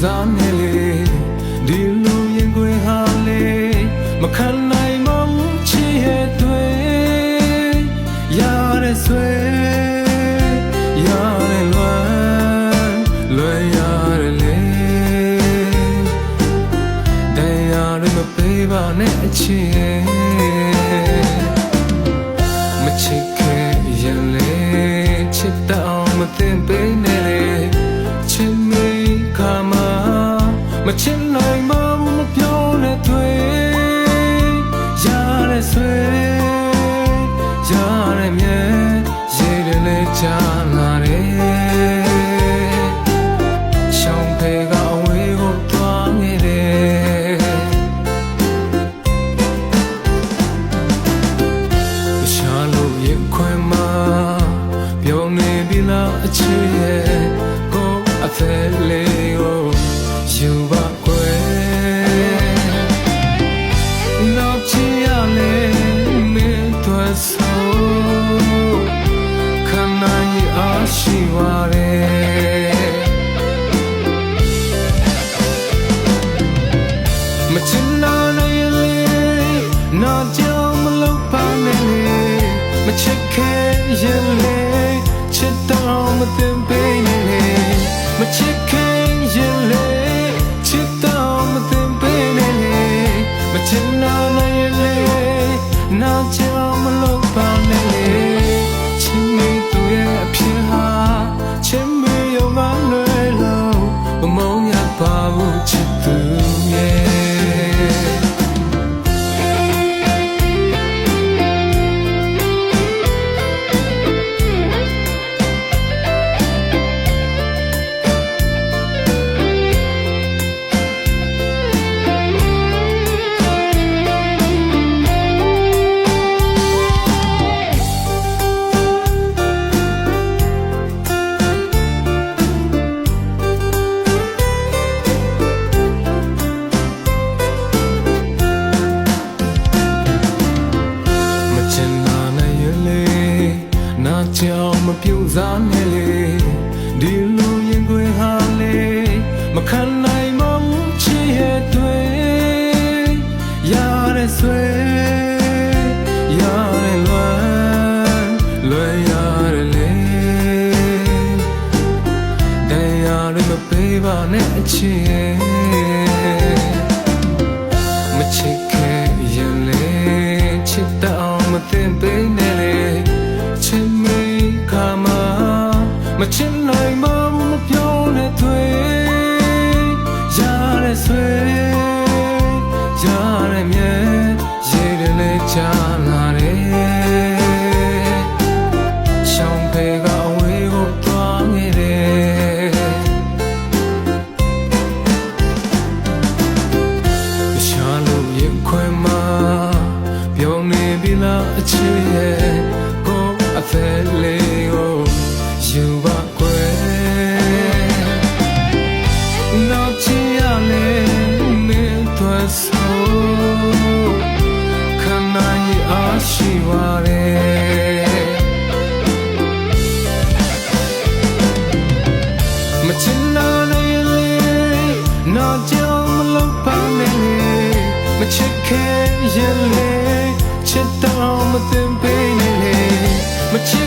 စားနေလေဒီလူရင်ခွေဟာလေမခံနိုင်မဘူးချစ်ရဲ့တွေရတဲ့ဆွေရတဲ့လွယ်ရတယ်လေတရားတွေမပေးပါနဲ့အချစ်မချစ်ခဲ့ရင်လေချစ်တော့မသိပေးနဲ့လေချစ်မိခါမှာမချစ်နိုင်မဘူးမပြောနဲ့တွေ့ရတဲ့ဆွေရတဲ့မြဲရေတွေလည်းကြာလာတယ်ရှောင်းဖေကအဝေးကိုသွားနေတယ်ရှာလို့ရင်ခွင်မှာပြုံးနေပြီလားအချစ်ရဲ့ကိုအဖက်လေးကိုယူပါကွယ်နောက်ချင်ရလေမင်းတို့ဆိုခံနိုင်အားရှိပါလေမချင်နိုင်လေနောက်ကြောင်မလုပ်ပါနဲ့လေမချစ်ခဲ့ရင်လေချစ်တော့မသိပေးနဲ့လေမချစ်ခဲ့ရင်လေချစ်တော့မသိပေးနဲ့လေမချင်နိုင်လေနောက်ကြောင်မလုပ်ပါနဲ့လေချစ်မိသူရဲ့အဖြစ်ဟာချစ်မိရောမလွယ်လို့မမုန်းရပါဘူးချစ်သူရဲ့ကြောင်မပြုတ်စားနဲ့လေဒီလူရင်ခွေဟာလေမခံနိုင်မဘူးချစ်ရဲ့တွေရတဲ့ဆွေရတဲ့လွယ်ရတယ်လေတရားတွေမပေးပါနဲ့အချစ်မချစ်ခဲ့ရင်လေချစ်တော့မသိပေးနဲ့လေချစ်မိခါမှာမချစ်နိုင်မဘူးမပြောနဲ့တွေ့ရတဲ့ဆွေရတဲ့မြဲရေတွေလည်းကြာလာတယ်ရှောင်းဖေကအဝေးကိုသွားနေတယ်ရှာလို့ရင်ခွင်မှာပြုံးနေပြီလားအချစ်ရဲ့အဖက်လေးကိုယူပါကွယ်နောက်ချင်ရလေမင်းတို့ဆိုခံနိုင်အားရှိပါလေမချင်နိုင်လေနောက်ကြောင်မလုပ်ပါနဲ့မချစ်ခဲ့ရင်လေချစ်တော့မသိပေးနဲ့လေမချစ်